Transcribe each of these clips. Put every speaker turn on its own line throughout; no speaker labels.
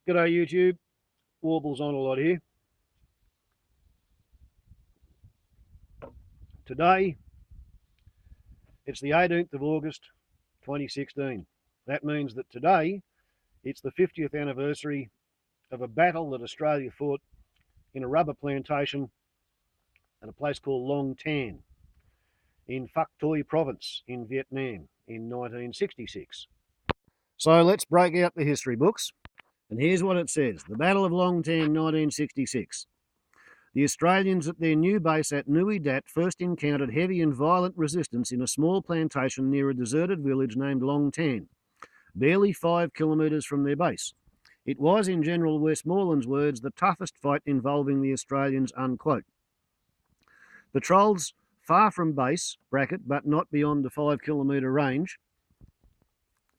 G'day YouTube, Warbles on a lot here. Today, it's the 18th of August 2016. That means that today, it's the 50th anniversary of a battle that Australia fought in a rubber plantation at a place called Long Tan in Phuoc Tuy province in Vietnam in 1966. So let's break out the history books. And here's what it says. The Battle of Long Tan, 1966. The Australians at their new base at Nui Dat first encountered heavy and violent resistance in a small plantation near a deserted village named Long Tan, barely 5 kilometres from their base. It was, in General Westmoreland's words, the toughest fight involving the Australians, unquote. Patrols far from base, bracket, but not beyond the 5 kilometre range,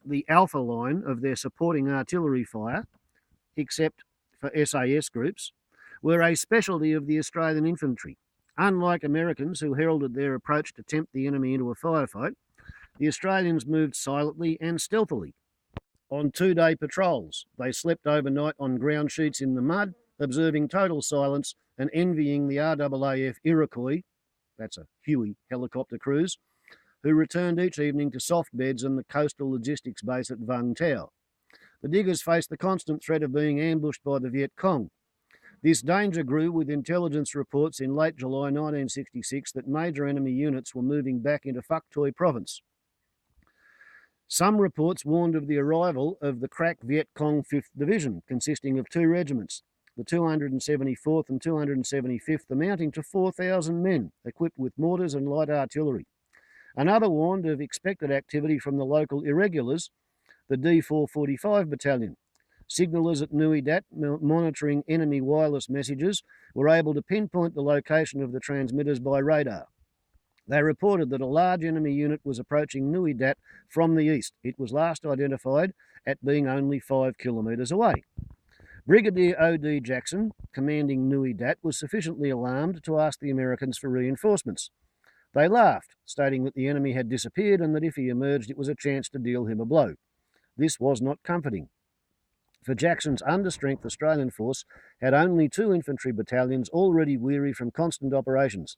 the alpha line of their supporting artillery fire, except for SAS groups, were a specialty of the Australian infantry. Unlike Americans who heralded their approach to tempt the enemy into a firefight, the Australians moved silently and stealthily. On 2-day patrols, they slept overnight on ground sheets in the mud, observing total silence and envying the RAAF Iroquois, that's a Huey helicopter crews, who returned each evening to soft beds and the coastal logistics base at Vung Tau. The diggers faced the constant threat of being ambushed by the Viet Cong. This danger grew with intelligence reports in late July 1966 that major enemy units were moving back into Phuoc Tuy province. Some reports warned of the arrival of the crack Viet Cong 5th Division, consisting of 2 regiments, the 274th and 275th, amounting to 4,000 men, equipped with mortars and light artillery. Another warned of expected activity from the local irregulars, the D445 Battalion. Signallers at Nui Dat, monitoring enemy wireless messages, were able to pinpoint the location of the transmitters by radar. They reported that a large enemy unit was approaching Nui Dat from the east. It was last identified at being only 5 kilometres away. Brigadier O.D. Jackson, commanding Nui Dat, was sufficiently alarmed to ask the Americans for reinforcements. They laughed, stating that the enemy had disappeared and that if he emerged, it was a chance to deal him a blow. This was not comforting. For Jackson's understrength Australian force had only 2 infantry battalions already weary from constant operations,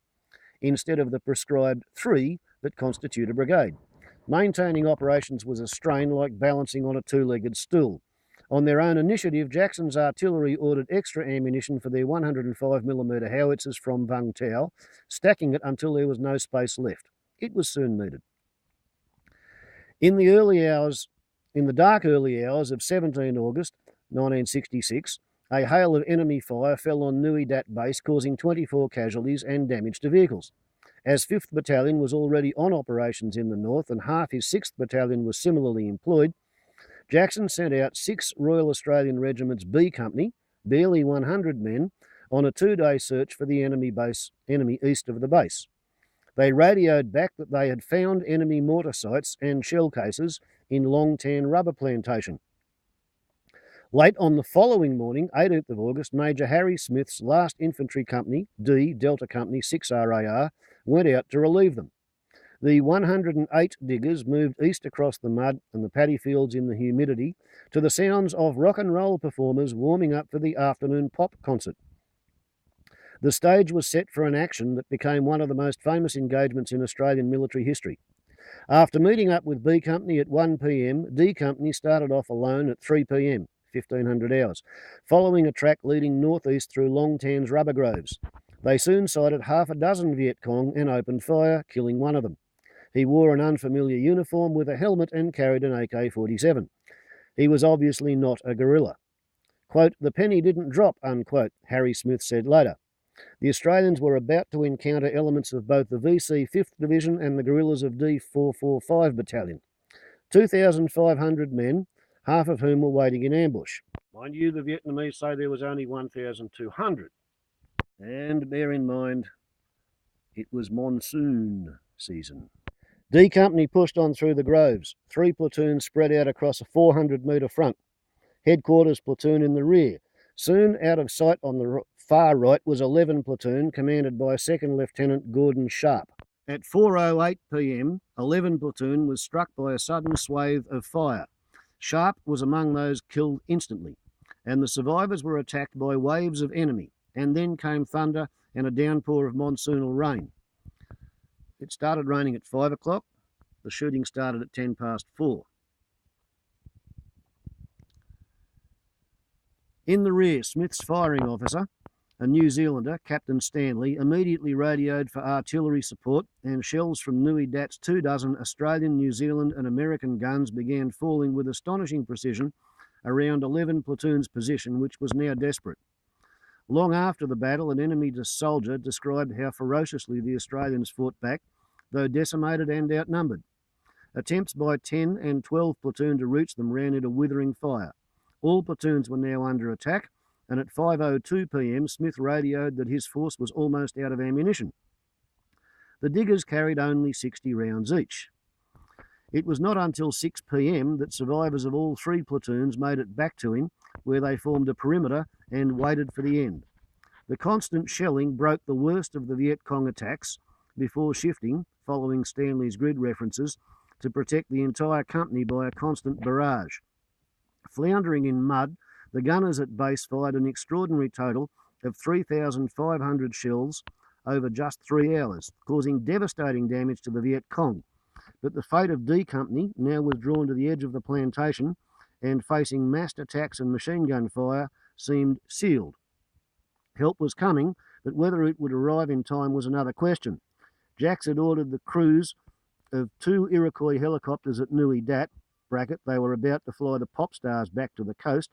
instead of the prescribed 3 that constitute a brigade. Maintaining operations was a strain like balancing on a 2-legged stool. On their own initiative, Jackson's artillery ordered extra ammunition for their 105mm howitzers from Vung Tau, stacking it until there was no space left. It was soon needed. In the dark early hours of 17 August 1966, a hail of enemy fire fell on Nui Dat base, causing 24 casualties and damage to vehicles. As 5th Battalion was already on operations in the north and half his 6th Battalion was similarly employed, Jackson sent out 6 Royal Australian Regiments B Company, barely 100 men, on a 2-day search for the enemy east of the base. They radioed back that they had found enemy mortar sites and shell cases in Long Tan rubber plantation. Late on the following morning, 18th of August, Major Harry Smith's last infantry company, D Delta Company 6 RAR, went out to relieve them. The 108 diggers moved east across the mud and the paddy fields in the humidity to the sounds of rock and roll performers warming up for the afternoon pop concert. The stage was set for an action that became one of the most famous engagements in Australian military history. After meeting up with B Company at 1 p.m, D Company started off alone at 3 p.m, 1500 hours, following a track leading northeast through Long Tan's rubber groves. They soon sighted half a dozen Viet Cong and opened fire, killing one of them. He wore an unfamiliar uniform with a helmet and carried an AK-47. He was obviously not a guerrilla. Quote, "The penny didn't drop," unquote, Harry Smith said later. The Australians were about to encounter elements of both the VC 5th Division and the guerrillas of D445 Battalion. 2,500 men, half of whom were waiting in ambush. Mind you, the Vietnamese say there was only 1,200. And bear in mind, it was monsoon season. D Company pushed on through the groves. 3 platoons spread out across a 400-metre front. Headquarters platoon in the rear. Soon out of sight on the far right was 11 platoon, commanded by 2nd Lieutenant Gordon Sharp. At 4:08 p.m, 11 platoon was struck by a sudden swathe of fire. Sharp was among those killed instantly. and the survivors were attacked by waves of enemy, and then came thunder and a downpour of monsoonal rain. It started raining at 5 o'clock. The shooting started at 4:10. In the rear, Smith's firing officer, a New Zealander, Captain Stanley, immediately radioed for artillery support, and shells from Nui Dat's 24 Australian, New Zealand and American guns began falling with astonishing precision around 11 platoons' position, which was now desperate. Long after the battle, an enemy soldier described how ferociously the Australians fought back, though decimated and outnumbered. Attempts by 10 and 12 platoon to reach them ran into withering fire. All platoons were now under attack, and at 5:02 p.m. Smith radioed that his force was almost out of ammunition. The diggers carried only 60 rounds each. It was not until 6 p.m. that survivors of all three platoons made it back to him, where they formed a perimeter and waited for the end. The constant shelling broke the worst of the Viet Cong attacks before shifting, following Stanley's grid references, to protect the entire company by a constant barrage. Floundering in mud, the gunners at base fired an extraordinary total of 3,500 shells over just 3 hours, causing devastating damage to the Viet Cong. But the fate of D Company, now withdrawn to the edge of the plantation and facing massed attacks and machine gun fire, seemed sealed. Help was coming, but whether it would arrive in time was another question. Jacks had ordered the crews of 2 Iroquois helicopters at Nui Dat, they were about to fly the Pop Stars back to the coast,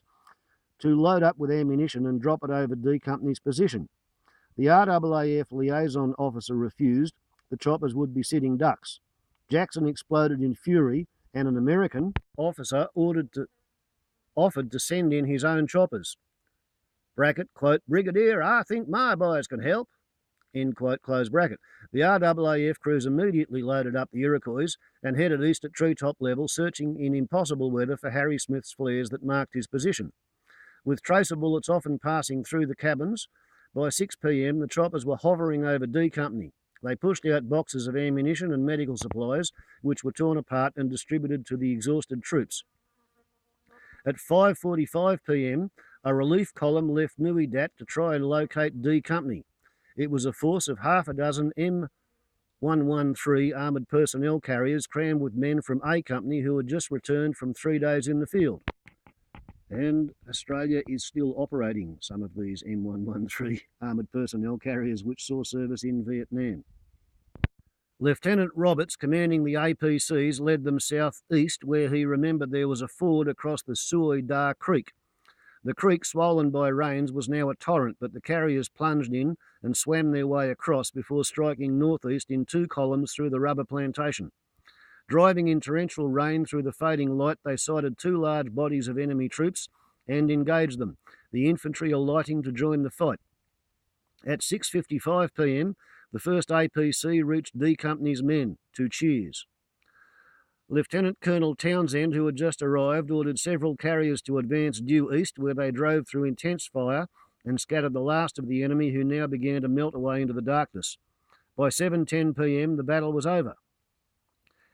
to load up with ammunition and drop it over D Company's position. The RAAF liaison officer refused. The choppers would be sitting ducks. Jackson exploded in fury, and an American officer offered to send in his own choppers. Quote, "Brigadier, I think my boys can help." End quote, close bracket. The RAAF crews immediately loaded up the Iroquois and headed east at treetop level, searching in impossible weather for Harry Smith's flares that marked his position. With tracer bullets often passing through the cabins, by 6 p.m. the choppers were hovering over D Company. They pushed out boxes of ammunition and medical supplies, which were torn apart and distributed to the exhausted troops. At 5:45 p.m, a relief column left Nui Dat to try and locate D Company. It was a force of half a dozen M113 armoured personnel carriers crammed with men from A Company who had just returned from 3 days in the field. And Australia is still operating some of these M113 armoured personnel carriers which saw service in Vietnam. Lieutenant Roberts, commanding the APCs, led them southeast, where he remembered there was a ford across the Sui Da Creek. The creek, swollen by rains, was now a torrent, but the carriers plunged in and swam their way across before striking northeast in 2 columns through the rubber plantation. Driving in torrential rain through the fading light, they sighted 2 large bodies of enemy troops and engaged them, the infantry alighting to join the fight. At 6:55 p.m, the 1st APC reached D Company's men to cheers. Lieutenant Colonel Townsend, who had just arrived, ordered several carriers to advance due east, where they drove through intense fire and scattered the last of the enemy, who now began to melt away into the darkness. By 7:10 p.m, the battle was over.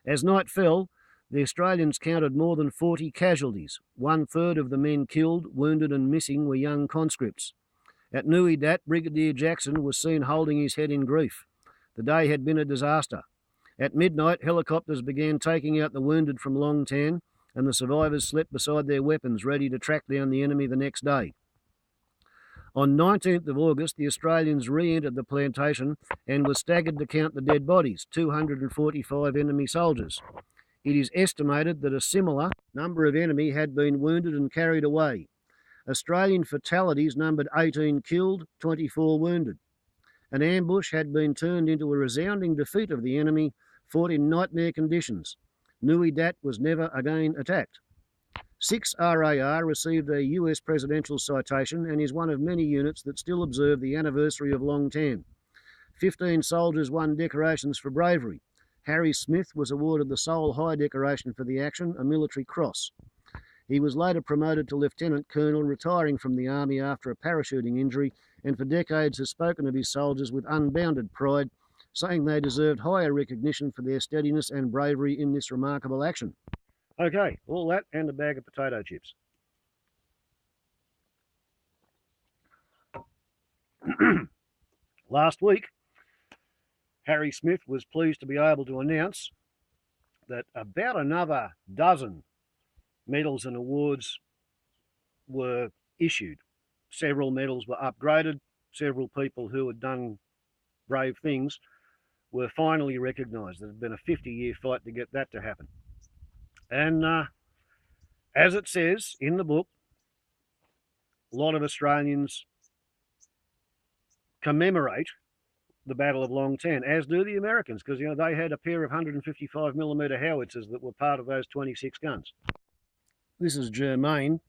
As night fell, the Australians counted more than 40 casualties. 1/3 of the men killed, wounded and missing were young conscripts. At Nui Dat, Brigadier Jackson was seen holding his head in grief. The day had been a disaster. At midnight, helicopters began taking out the wounded from Long Tan, and the survivors slept beside their weapons, ready to track down the enemy the next day. On 19th of August, the Australians re-entered the plantation and were staggered to count the dead bodies, 245 enemy soldiers. It is estimated that a similar number of enemy had been wounded and carried away. Australian fatalities numbered 18 killed, 24 wounded. An ambush had been turned into a resounding defeat of the enemy, fought in nightmare conditions. Nui Dat was never again attacked. 6 RAR received a US presidential citation and is one of many units that still observe the anniversary of Long Tan. 15 soldiers won decorations for bravery. Harry Smith was awarded the Sole High Decoration for the action, a military cross. He was later promoted to Lieutenant Colonel, retiring from the Army after a parachuting injury, and for decades has spoken of his soldiers with unbounded pride, saying they deserved higher recognition for their steadiness and bravery in this remarkable action. Okay, all that and a bag of potato chips. Last week, Harry Smith was pleased to be able to announce that about another dozen medals and awards were issued. Several medals were upgraded. Several people who had done brave things were finally recognised. There had been a 50-year fight to get that to happen. And as it says in the book, a lot of Australians commemorate the Battle of Long Tan, as do the Americans, because they had a pair of 155mm howitzers that were part of those 26 guns. This is germane.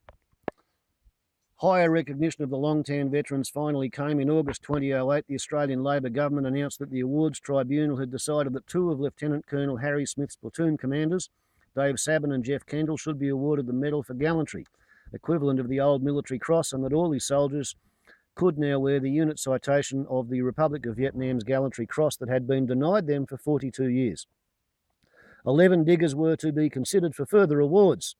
Higher recognition of the Long Tan veterans finally came in August 2008. The Australian Labor government announced that the Awards Tribunal had decided that two of Lieutenant Colonel Harry Smith's platoon commanders, Dave Sabin and Jeff Kendall, should be awarded the Medal for Gallantry, equivalent of the old military cross, and that all his soldiers could now wear the unit citation of the Republic of Vietnam's Gallantry Cross that had been denied them for 42 years. 11 diggers were to be considered for further awards.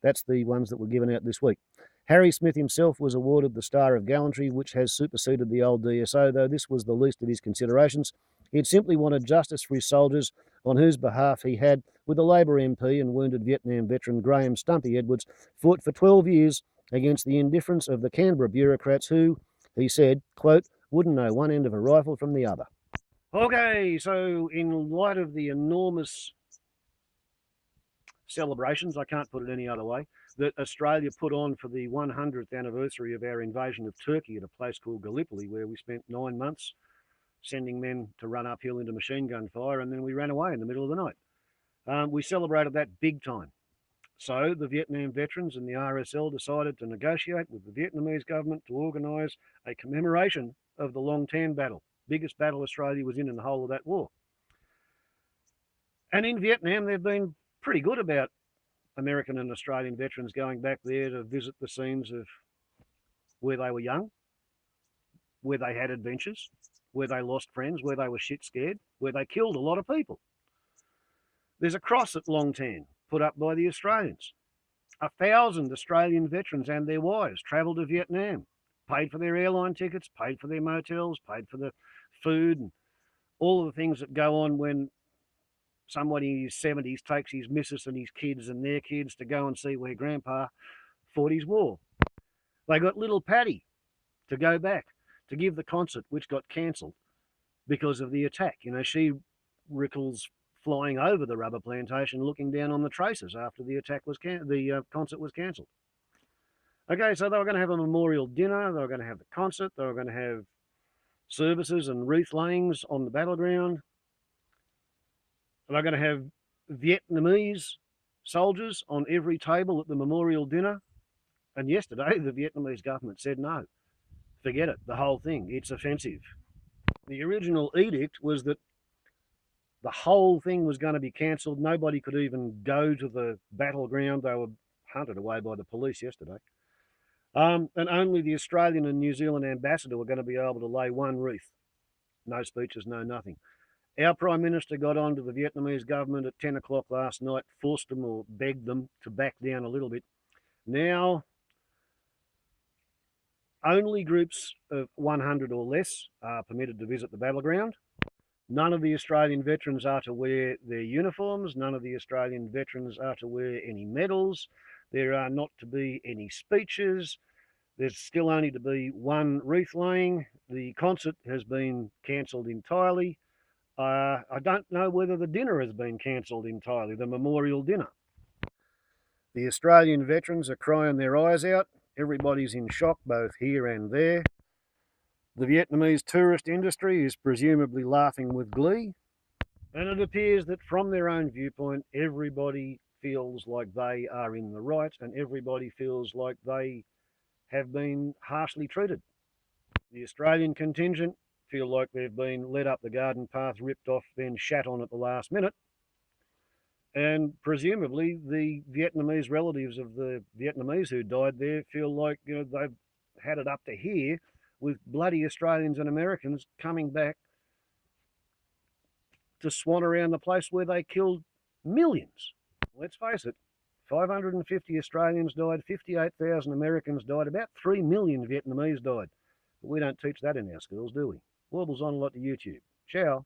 That's the ones that were given out this week. Harry Smith himself was awarded the Star of Gallantry, which has superseded the old DSO, though this was the least of his considerations. He had simply wanted justice for his soldiers, on whose behalf he had, with the Labor MP and wounded Vietnam veteran Graham Stumpy Edwards, fought for 12 years against the indifference of the Canberra bureaucrats who, he said, quote, wouldn't know one end of a rifle from the other. Okay, so in light of the enormous celebrations, I can't put it any other way, that Australia put on for the 100th anniversary of our invasion of Turkey at a place called Gallipoli, where we spent 9 months sending men to run uphill into machine gun fire, and then we ran away in the middle of the night. We celebrated that big time. So the Vietnam veterans and the RSL decided to negotiate with the Vietnamese government to organise a commemoration of the Long Tan battle, biggest battle Australia was in the whole of that war. And in Vietnam, they've been pretty good about American and Australian veterans going back there to visit the scenes of where they were young, where they had adventures, where they lost friends, where they were shit scared, where they killed a lot of people. There's a cross at Long Tan put up by the Australians. 1,000 Australian veterans and their wives travelled to Vietnam, paid for their airline tickets, paid for their motels, paid for the food and all of the things that go on when somebody in his 70s takes his missus and his kids and their kids to go and see where Grandpa fought his war. They got little Paddy to go back to give the concert, which got cancelled because of the attack. She recalls flying over the rubber plantation, looking down on the traces after the attack was the concert was cancelled. Okay, so they were going to have a memorial dinner. They were going to have the concert. They were going to have services and wreath layings on the battleground. They're going to have Vietnamese soldiers on every table at the memorial dinner. And yesterday, the Vietnamese government said no. Forget it, the whole thing. It's offensive. The original edict was that the whole thing was going to be cancelled. Nobody could even go to the battleground. They were hunted away by the police yesterday. And only the Australian and New Zealand ambassador were going to be able to lay one wreath. No speeches, no nothing. Our Prime Minister got on to the Vietnamese government at 10 o'clock last night, forced them or begged them to back down a little bit. Now, only groups of 100 or less are permitted to visit the battleground. None of the Australian veterans are to wear their uniforms. None of the Australian veterans are to wear any medals. There are not to be any speeches. There's still only to be one wreath laying. The concert has been cancelled entirely. I don't know whether the dinner has been cancelled entirely, the memorial dinner. The Australian veterans are crying their eyes out. Everybody's in shock, both here and there. The Vietnamese tourist industry is presumably laughing with glee. And it appears that from their own viewpoint, everybody feels like they are in the right and everybody feels like they have been harshly treated. The Australian contingent feel like they've been led up the garden path, ripped off, then shat on at the last minute. And presumably the Vietnamese relatives of the Vietnamese who died there feel like they've had it up to here with bloody Australians and Americans coming back to swan around the place where they killed millions. Let's face it, 550 Australians died, 58,000 Americans died, about 3 million Vietnamese died. But we don't teach that in our schools, do we? Warbles on a lot to YouTube. Ciao.